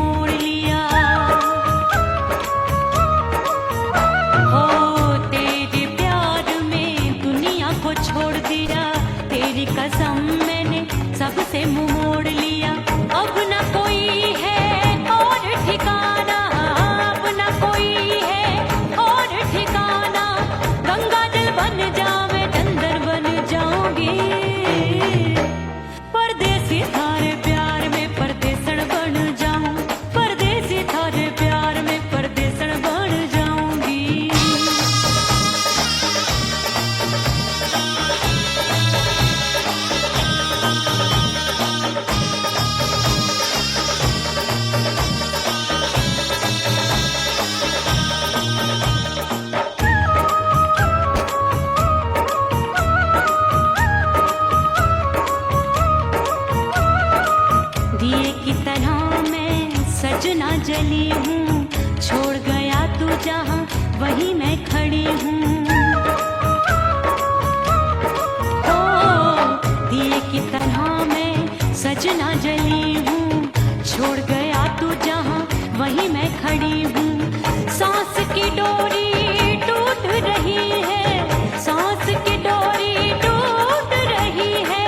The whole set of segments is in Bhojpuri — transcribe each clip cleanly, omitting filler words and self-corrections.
मोड़ लिया। हो तेरे प्यार में दुनिया को छोड़ दिया, तेरी कसम मैंने सबसे मुंह मोड़ लिया। अब न कोई है और ठिकाना, अब न कोई है और ठिकाना। गंगा जल बन जावे डंगर बन जाऊंगी, परदेसी थारे प्यार में परदेसण बन जाऊं, परदेसी थारे प्यार में परदेसण बन जाऊंगी। दिए की तरह मैं सजना जली हूँ, छोड़ गया तू जहाँ वहीं मैं खड़ी हूँ। ओ दिए की तरह मैं सजना जली हूँ, छोड़ गया तू जहाँ वहीं मैं खड़ी हूँ। सांस की डोरी टूट रही है, सांस की डोरी टूट रही है।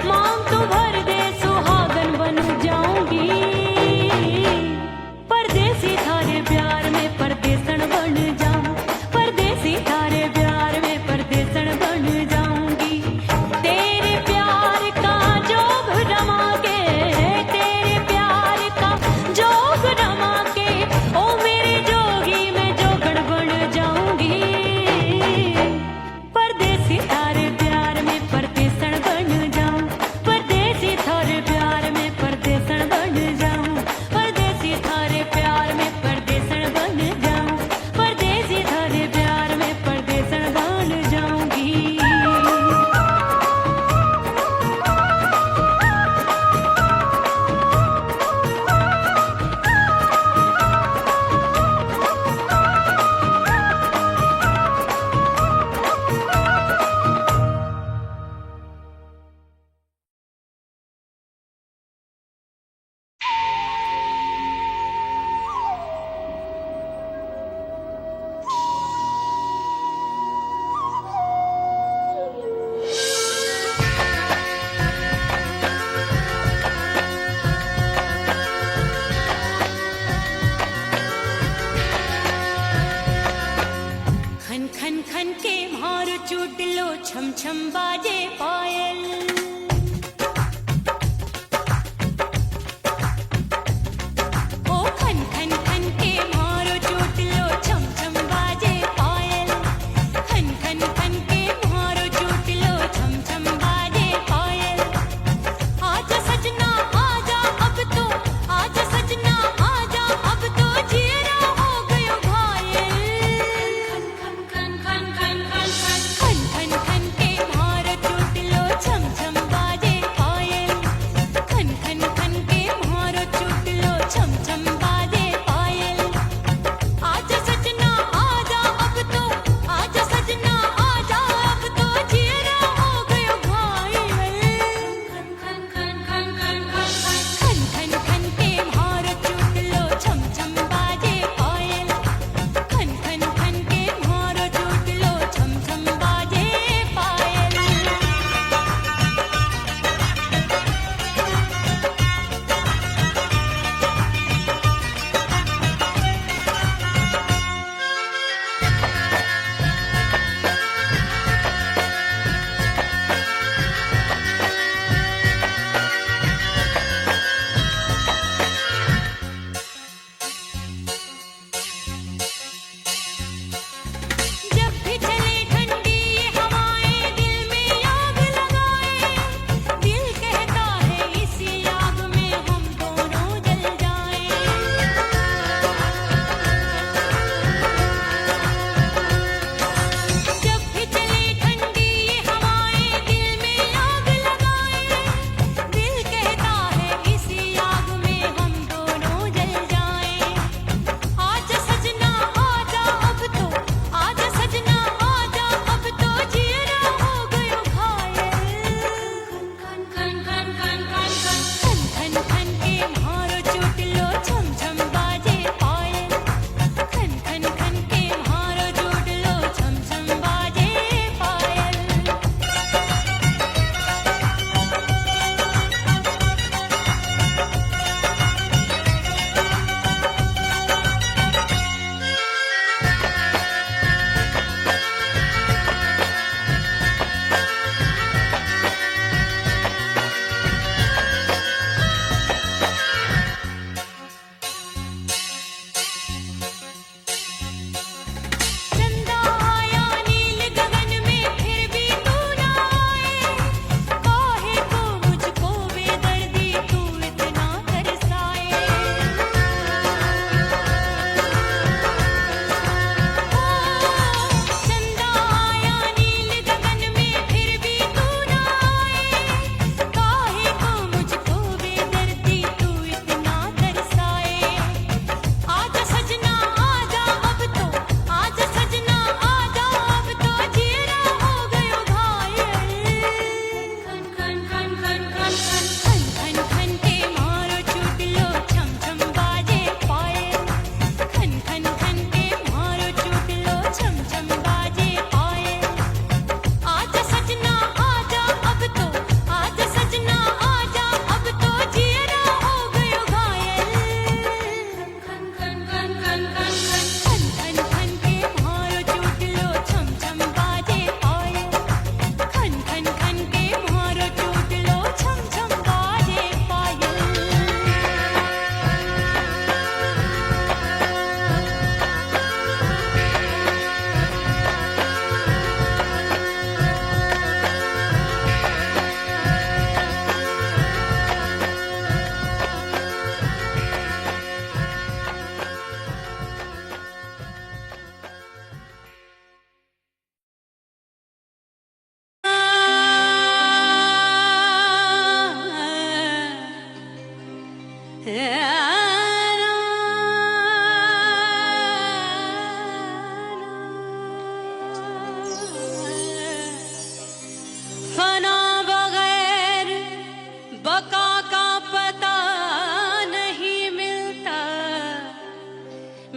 मांग तू भर दे सुहागन बन जाऊंगी, परदेसी थारे प्यार में परदेसण बन जाऊं, परदेसी थारे प्यार में परदेसण बन जाऊंगी। तेरे प्यार का जोग रमा के, तेरे प्यार का जोग रमा के, ओ मेरे जोगी मैं जोगण बन जाऊंगी, परदेसी थारे प्यार में परदेसण बन जाऊं, परदेसी थारे प्यार में परदेसण बन जाऊं, परदेसी थारे प्यार में परदेसण बन जाऊं, परदेसी थारे प्यार में परदेसण बन जाऊंगी। खन खन खन के मार चूट लो, छम छम बाजे पायल। ओ खन खन खन के मार चूट लो, छम छम बाजे पायल। खन खन खन के मार चूट लो, छम छम बाजे पायल। आजा सजना आजा अब तो, आजा सजना आजा अब तो, जियरा हो गयो घायल। खन खन खन खन खन खन खन खन खन के मार चूट लो, छम छम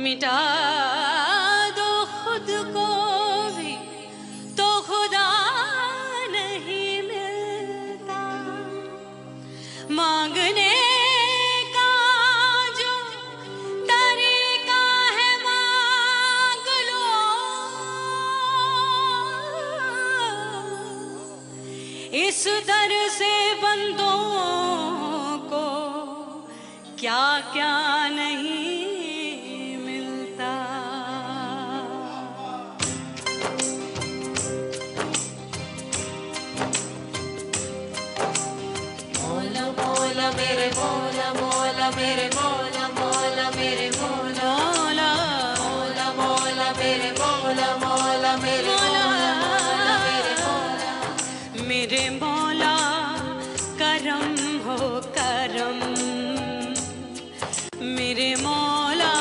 मिटा दो खुद को भी तो खुदा नहीं मिलता। मांगने का जो तरीका है मांग लो, इस दर से बंदों को क्या क्या नहीं मिलता। मौला मौला मेरे मौला मौला मेरे मौला मौला मेरे मौला मौला मौला मेरे मौला मौला मेरे मौला मेरे मौला मेरे मौला करम हो करम, मेरे मौला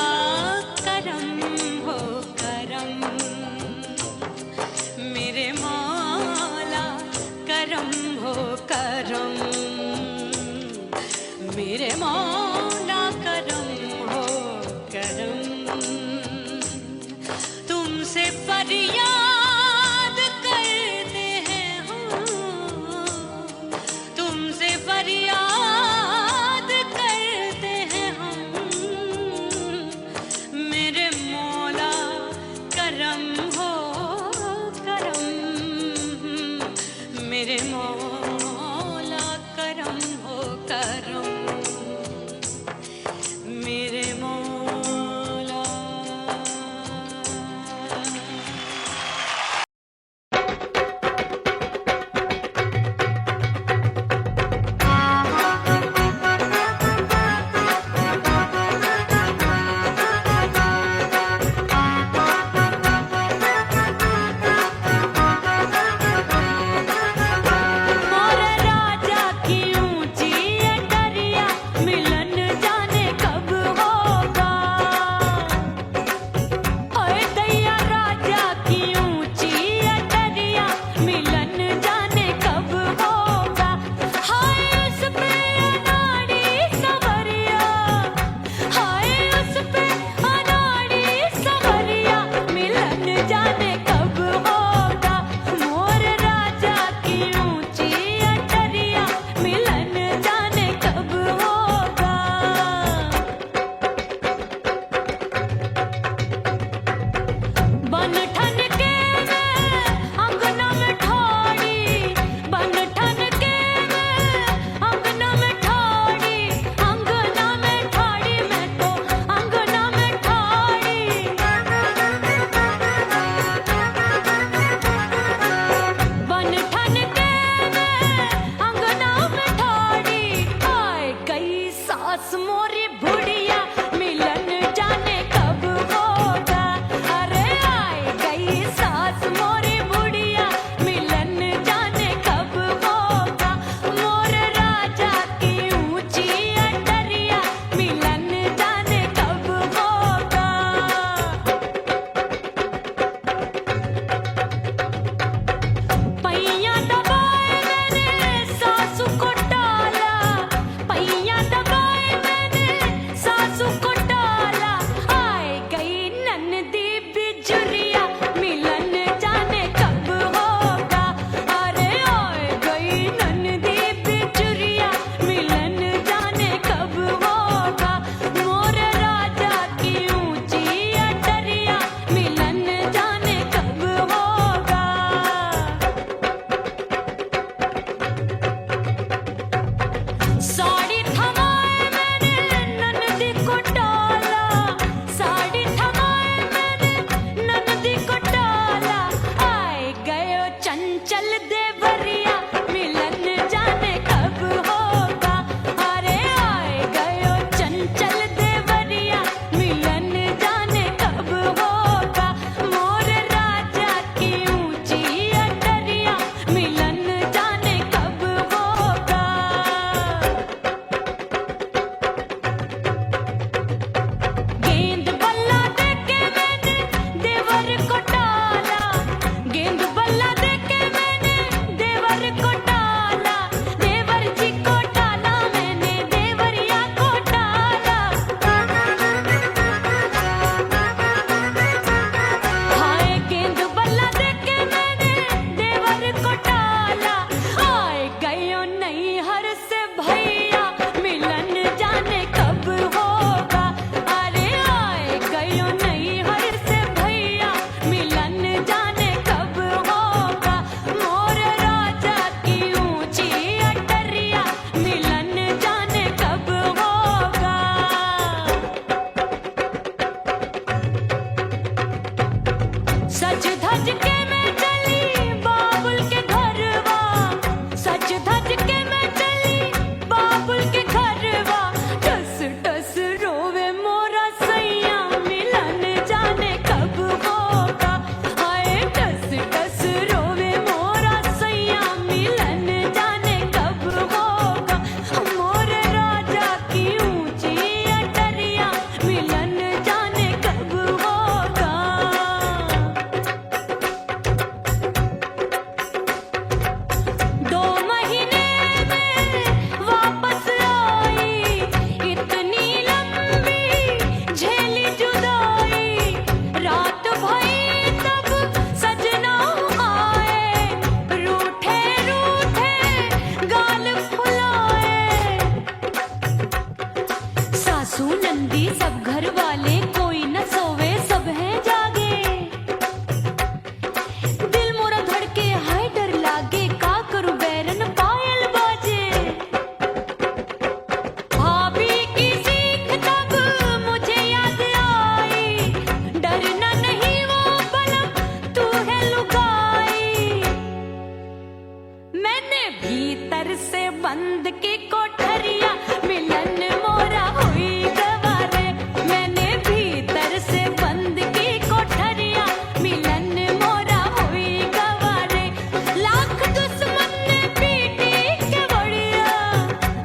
करम हो करम, मेरे मौला करम हो करम, मेरे मौला सज धज के मैं चली बाबुल के घरवा, सज धज के मैं चली बाबुल के घरवा। टस टस रोवे मोरा सैया मिलन जाने कब होगा। हाय टस टस रोवे मोरा सैया मिलन जाने कब होगा। मोरे राजा की ऊंची अटरिया मिलन जाने कब होगा। 2 महीने में वापस आई, इतनी लंबी झेली जुदाई। रात भई तब सजना आए, रूठे रूठे गाल फुलाए। सासू नंदी सब घर वाले कोई न सोवे सब हैं जागे। दिल मोरा धड़के हाय डर लागे, का करूं बैरन पायल बाजे। भाभी की सीख तब मुझे याद आई, डरना नहीं वो बलम तू है लुगाई। मैंने भीतर से बंद की कोठरिया मिलन मोरा हुई गवारे। मैंने भीतर से बंद की कोठरिया मिलन मोरा हुई गवारे। लाख दुश्मन ने पीटी के बढ़िया,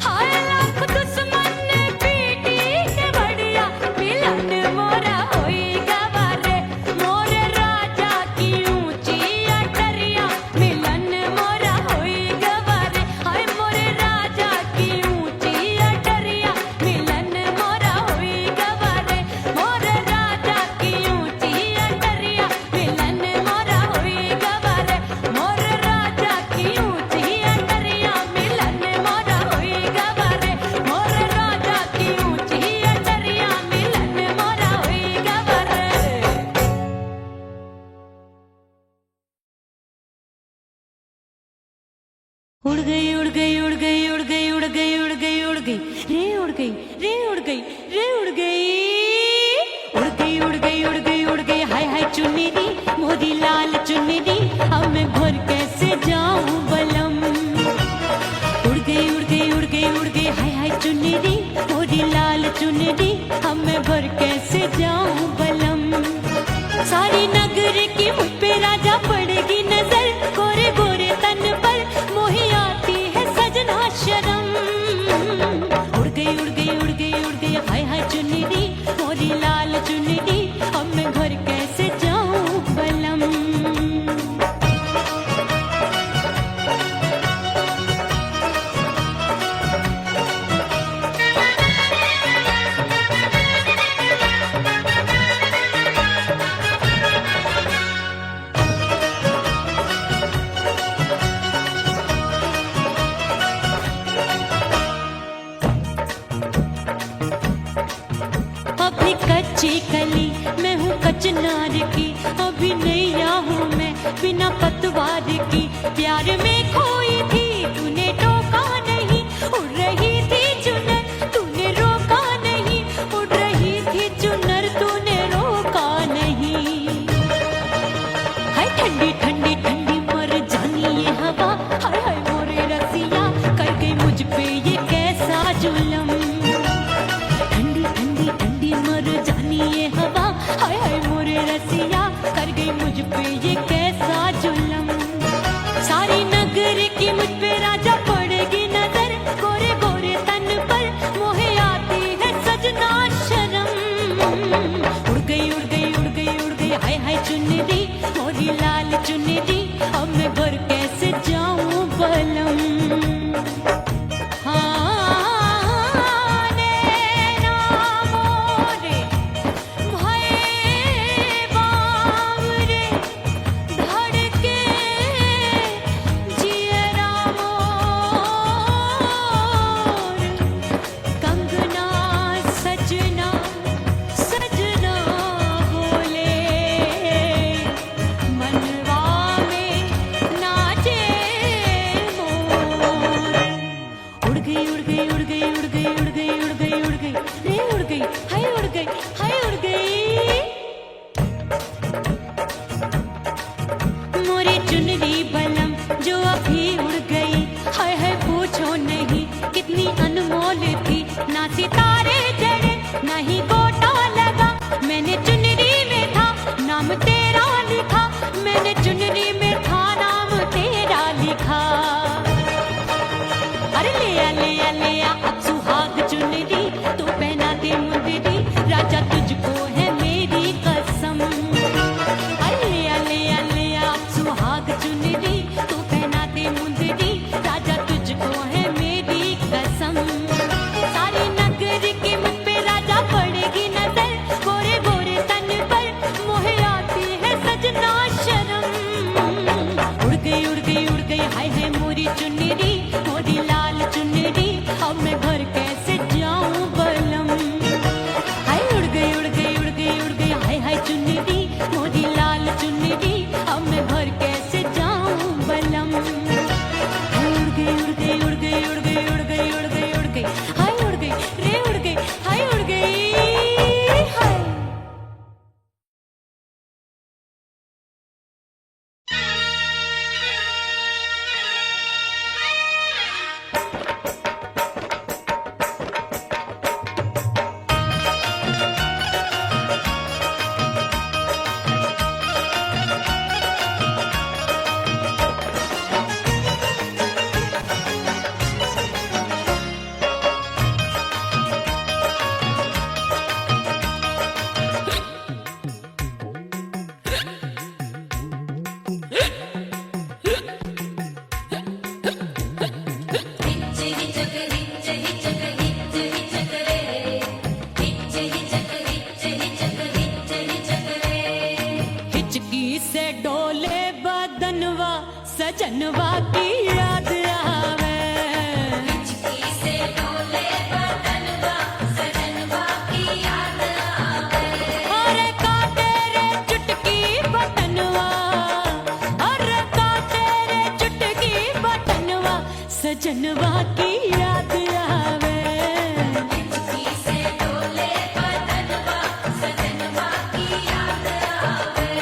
हाय लाख दुश्मन ने पीटी के बढ़िया। मिलन मोरा हुई गवारे, मोरे राजा की ऊंची अटरिया मिलन मोरा हुई गवारे। हाय मोरे राजा की ऊंची अटरिया मिलन मोरा हुई गवारे। मोरे राजा की ऊंची अटरिया मिलन मोरा हुई गवारे। मोरे राजा की ऊंची अटरिया मिलन मोरा हुई गवारे। मोरे राजा की ऊंची अटरिया मिलन मोरा हुई गवारे। उड़ गई उड़ गई उड़ गई उड़ गई उड़ गई उड़ गई उड़ गई रे उड़ गई रे उड़ गई रे उड़ गई उड़ गई उड़ गई उड़ गई उड़ गई। हाय हाय चुन्नी दी मोरी लाल चुन्नी दी, अब मैं घर कैसे जाऊं बलम। उड़ गई उड़ गई उड़ गई उड़ गई हाय हाय चुन्नी दी मोरी लाल चुन्नी दी, अब मैं घर कैसे जाऊं बलम। सारी नगर की मुझ पे राजा पड़ेगी नजर, गोरे गोरे तन पर मोही आती है सजना शर्म। उड़ गई उड़ गई उड़ गई उड़ गई हाय हाय चुन्नी दी मोरी लाल चुन्नी दी, अब मैं घर कैसे जाऊं बलम। अभी कच्ची कली मैं हूँ कचनार की, अभी नैया हूँ मैं बिना पतवार की। प्यार में खोई थी तूने टोका नहीं, उड़ रही थी चुनर तूने रोका नहीं। उड़ रही थी चुनर तूने रोका नहीं। हाय ठंडी ठंडी ठंडी मर जानी ये हवा, हाय हाय मोरे रसिया कर गई मुझ पे ये कैसा जुलम। ठंडी ठंडी ठंडी मर जानी ये हवा, हाय हाय मोरे रसिया कर गई मुझ पे ये कैसा जुलम। सारी नगर की मुझ पे राजा पड़ेगी नजर, गोरे गोरे तन पर मोहे आती है सजना शर्म। उड़ गई उड़ गई उड़ गई उड़ गई हाय हाय चुन्नी दी मोरी लाल चुन्नी दी, अब मैं घर कैसे जाऊं बलम। मनवा में ना चुनरी बलम जो अभी उड़ गई, हाय हाय पूछो नहीं कितनी अनमोल थी। ना सितारे जड़े ना ही गोटा लगा, मैंने चुनरी में था नाम तेरा लिखा, मैंने चुनरी में था नाम तेरा लिखा। अरे ले आ अब सुहाग चुनरी, तू पहना दे मुंदरी, राजा तुझको है मेरी कसम। अरे ले आ अब सुहाग चुनरी, तू पहना दे मुंदरी, राजा तुझको है मेरी कसम। सारी नगरी की मुझ पे राजा पड़ेगी नजर, गोरे गोरे तन पर मोहे आती है सजना शर्म। उड़ गई हाय हाय मोरी चुनरी, मोरी लाल चुनरी, अब मैं घर कैसे जाऊं बलम। हाय उड़ गई हाय हाय चुनरी, मोरी लाल चुनरी, अब मैं घर कैसे जाऊं बलम। हाय उड़ गई हाय उड़ गई रे उड़ गई, हाय उड़ गई हाय। हिचकी से डोले बदनवा सजनवा की याद आवे, हिचकी से डोले बदनवा सजनवा की याद आवे। अरे का तेरे चुटकी बटनवा, अरे का तेरे चुटकी बटनवा सजनवा की याद आवे, हिचकी से डोले बदनवा सजनवा की याद आवे।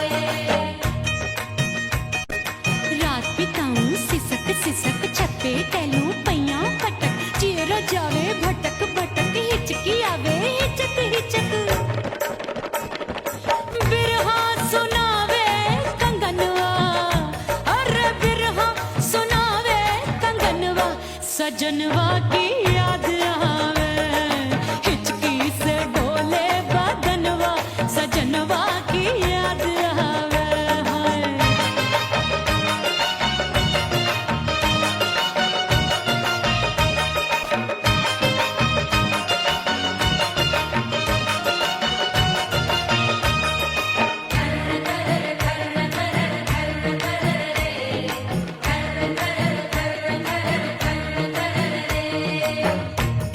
रात बिताऊं सिसक सिसक छत पे टहलूं पैया पटक, चिर जावे भटक भटक, हिचकी आवे हिचक हिचक। बिरहा सुनावे कंगनवा, अरे बिरहा सुनावे कंगनवा सजनवा की याद आवे, हिचकी से डोले बदनवा सजनवा की याद आवे। हाय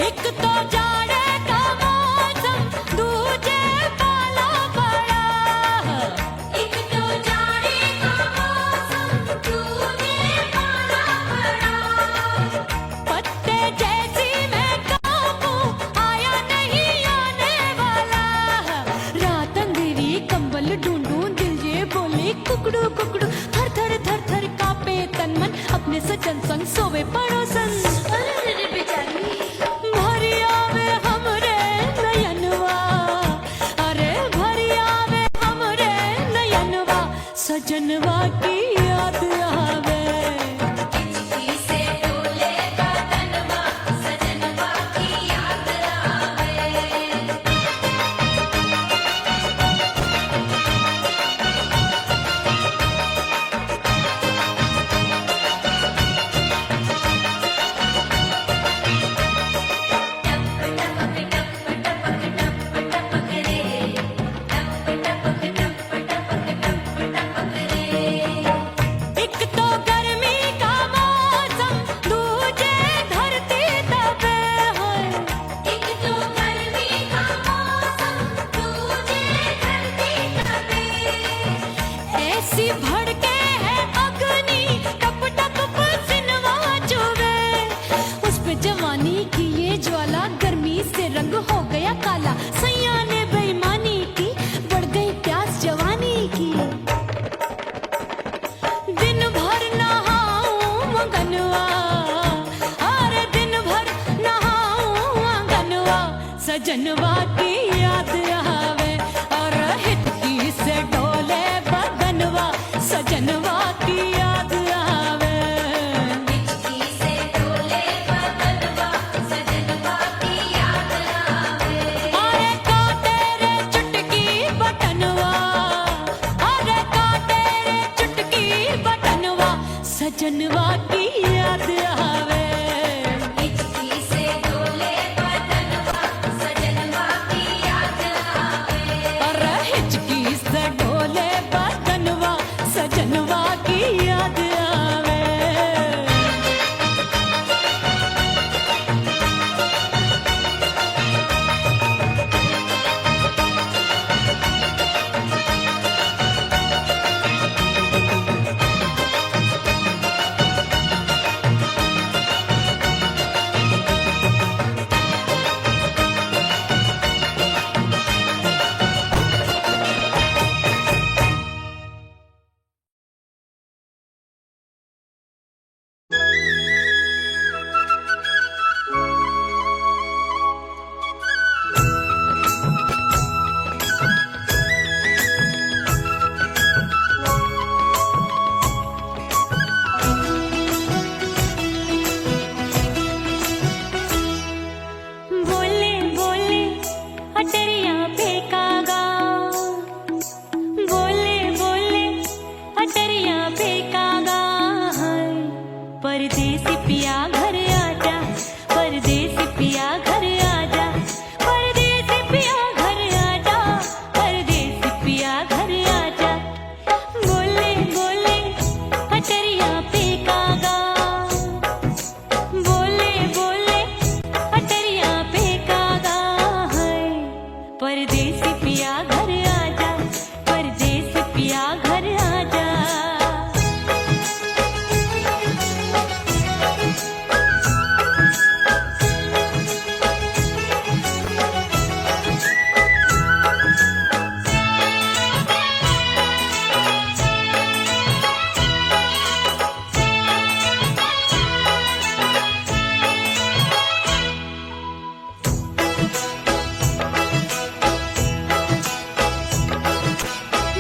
एक तो जाड़े का मौसम, दूजे पाला पड़ा, एक तो जाड़े का मौसम, दूजे पाला पड़ा। पत्ते जैसी मैं कांपूं, आया नहीं आने वाला, रात अंधेरी कंबल ढूंढूं, दिल ये बोले कुकड़ू कुकड़ू, थर थर थर थर कांपे तन मन, अपने सजन संग सोवे पड़ोसन। भरी आवे हमरे नयनवा, अरे भरी आवे हमरे नयनवा सजनवा की याद आवे, हिचकी से डोले बदनवा सजनवा की याद आवे। दिन सजनवा की याद आवे। हिचकी से डोले बदनवा सजनवा की याद आवे। अरे हिचकी से डोले बदनवा सजनवा की याद आवे। बोले बोले अटरिया पे कागा, बोले बोले अटरिया पे कागा है। परदेसी पिया घर आजा, परदेसी पिया घर आजा, परदेसी पिया घर आजा, परदेसी पिया घर आजा। बोले बोले अटरिया पे कागा, बोले बोले अटरिया पे कागा है। परदेसी पिया घर आजा, परदेसी पिया घर आजा।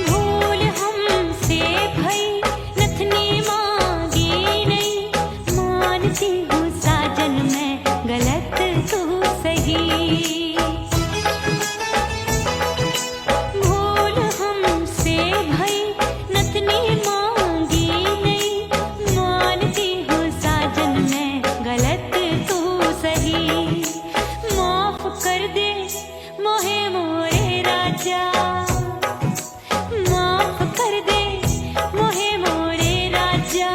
भूल हमसे भई नथनी मांगी नहीं, मानती हूँ साजन मैं गलत तू सही। भूल हमसे भई नथनी मांगी नहीं, मानती हूँ साजन मैं गलत तू सही। माफ कर दे मोहे मोरे राजा, माफ कर दे मोहे मोरे राजा।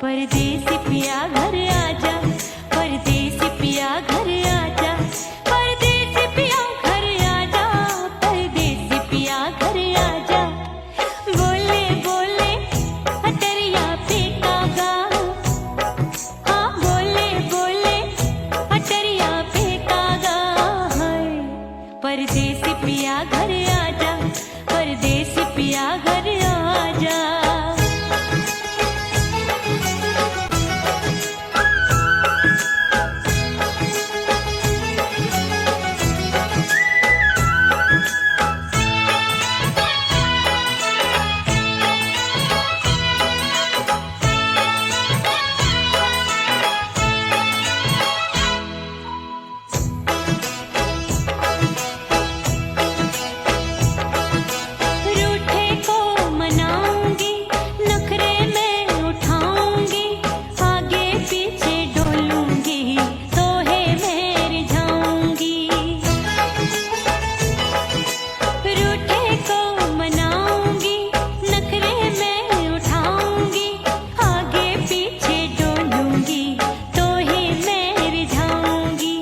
परदेसी पिया घर आजा, परदेसी पिया घर आजा, परदेसी पिया घर आजा, परदेसी पिया घर आजा। बोले बोले अटरिया पे कागा, हाँ बोले बोले अटरिया पे कागा है। परदेसी पिया घर आजा, परदेसी पिया घर आजा। रूठे को मनाऊंगी, नखरे में उठाऊंगी, आगे पीछे डोलूंगी, तोहे में रिझाऊंगी। रूठे को मनाऊंगी, नखरे में उठाऊंगी, आगे पीछे डोलूंगी, तोहे में रिझाऊंगी।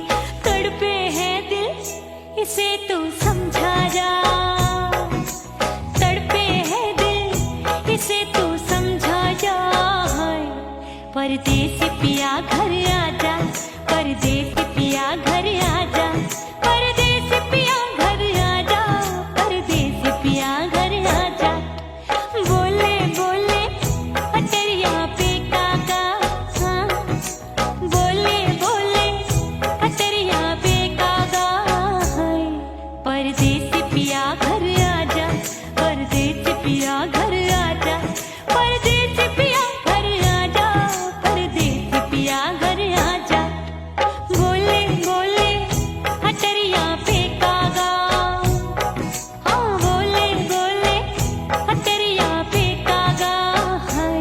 तड़पे है दिल इसे तू समझा जा, तड़पे है दिल इसे तू समझा जा। परदेसी पिया घर आजा, परदेसी पिया घर आजा, परदेसी पिया घर आजा, परदेसी पिया घर आजा। बोले बोले अटरिया पे कागा, हाँ बोले बोले अटरिया पे कागा है। परदेसी पिया घर आजा, परदेसी पिया घर आजा, परदेसी पिया घर आजा, परदेसी पिया घर आजा। बोले बोले अटरिया पे कागा, हाँ बोले बोले अटरिया पे कागा है।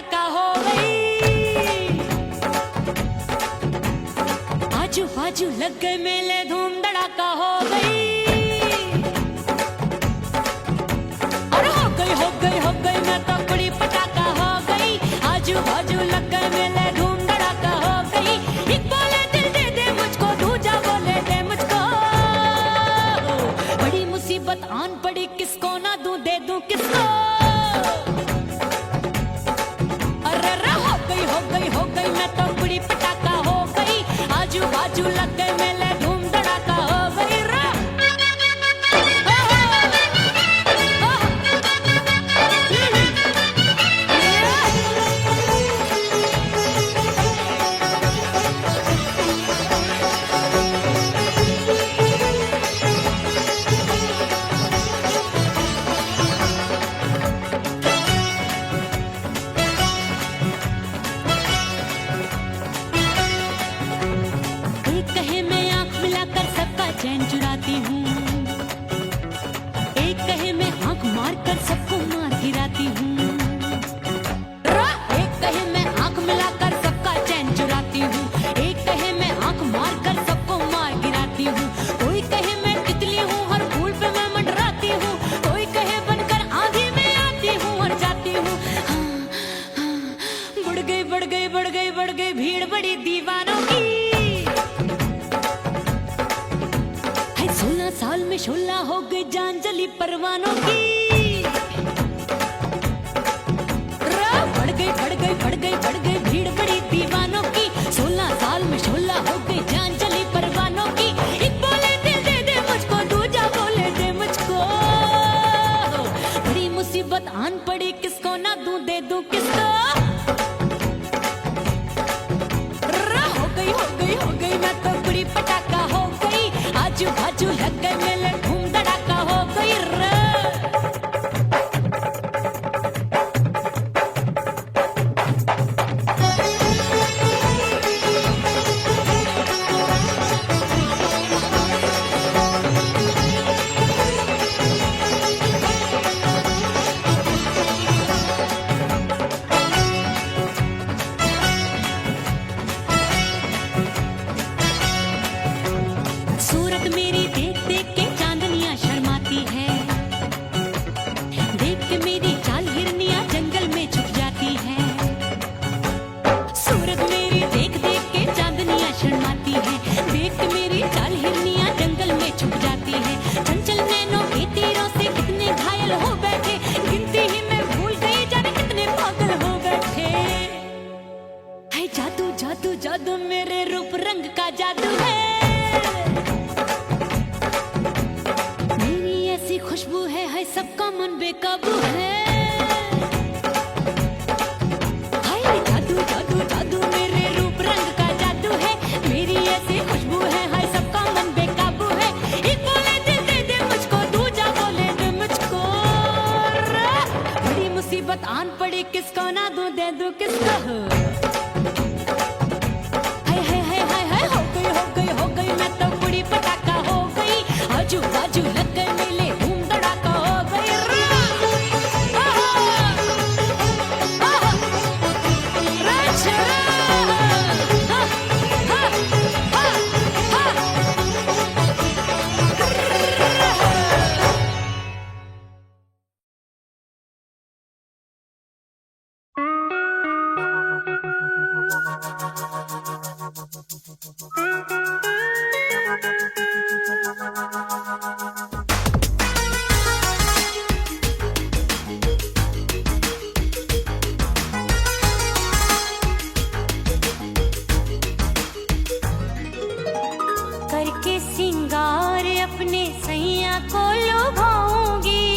धड़ाका हो गई। आजू बाजू लग गए मेले, धूम धड़ाका हो गई। और हो गई मैं तो बड़ी पटाखा हो गई। आजू बाजू लग गए मेले, धूम धड़ाका हो गई। एक बोले दिल दे दे मुझको, दूजा बोले दे मुझको। बड़ी मुसीबत आन पड़ी, किसको ना दूं दे दूं किसको। अरे हो गई मैं तो बड़ी पटाखा हो गई। आजू बाजू लग गए मेले, धूम धड़ाका हो गई रा। एक कहे मैं आंख मिलाकर सबका चैन चुराती हूँ, एक कहे मैं आंख मारकर सबको मार गिराती हूँ। एक कहे मैं आंख मिलाकर सबका चैन चुराती हूँ, एक कहे मैं आंख मारकर सबको मार गिराती हूँ। कोई कहे मैं तितली हूँ, हर फूल पे मैं मंडराती हूँ। कोई कहे बनकर आंधी में आती हूँ और जाती हूँ। बढ़ गई भीड़ बड़ी दीवानों की। 16 साल में शोला हो गई, जान जली परवानों की। बढ़ गई भीड़ बड़ी दीवानों की। 16 साल में शोला हो गई, जान जली परवानों की। एक बोले दिल दे दे मुझको, दूजा बोले दे मुझको। बड़ी मुसीबत आन पड़ी, किसको ना दूं दे दूं किसको। हो गई मैं तो बड़ी पटाखा हो गई। आजू बाजू लग गए मेले, धूम धड़ाका हो गई रे। सूरत मेरी देख देख के चांदनियां शर्माती है, देख के मेरी चाल हिरनियां जंगल में छुप जाती है। सूरत मेरी देख देख के चांदनियां शर्माती है, देख के मेरी चाल हिरनियां जंगल में छुप जाती है। चंचल नैनों के तीरों से कितने घायल हो बैठे, गिनती ही मैं भूल गई जाने कितने पागल हो बैठे। है जादू जादू जादू मेरे रूप रंग का जादू है। खुशबू है सबका मन बेकाबू है। हाय जादू जादू जादू मेरे रूप रंग का जादू है। मेरी ऐसी खुशबू है, हाय सबका मन बेकाबू है। एक बोले दिल दे दे मुझको, दूजा बोले दे मुझको। बड़ी मुसीबत आन पड़ी, किसको ना दूं दे दूं किसको। हो गई मैं तो बड़ी पटाखा हो गई। आजू बाजू लग गए मेले, धूम धड़ाका हो गई रा। करके सिंगार अपने सैया को लुभाऊंगी,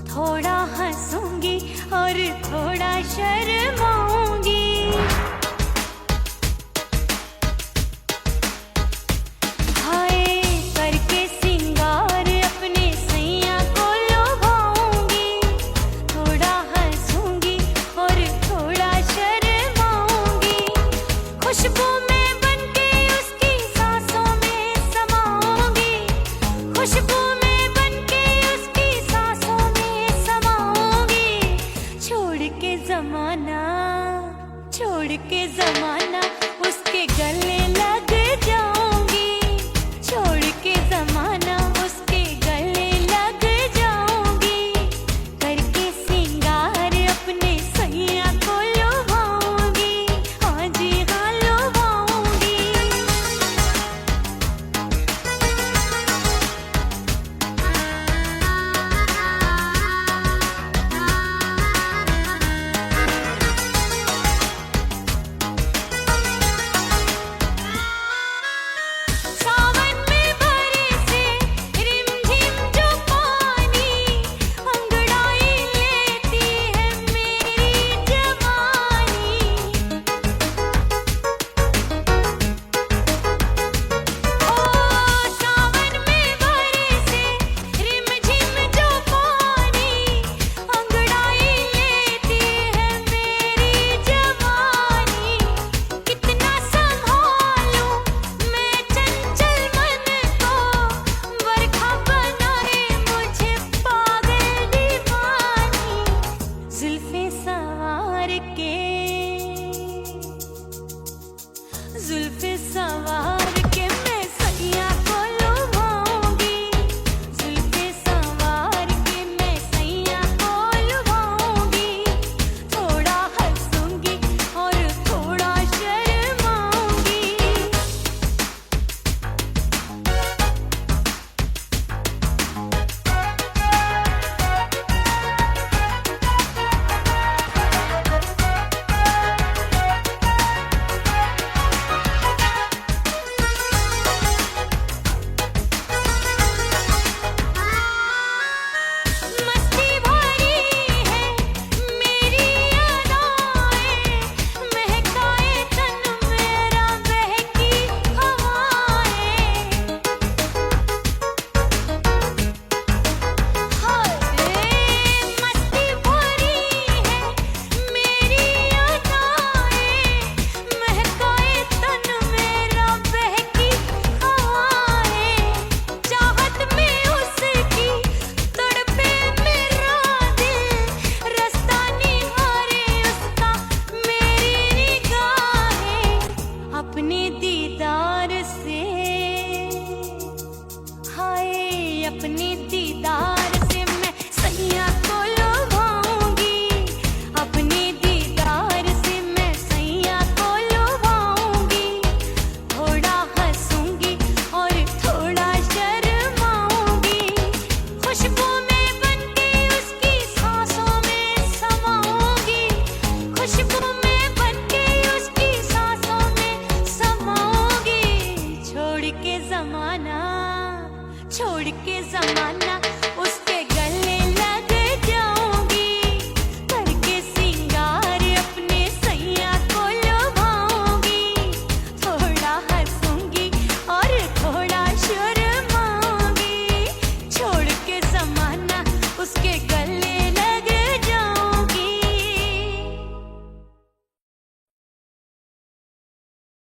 थोड़ा हंसूंगी और थोड़ा शर्मा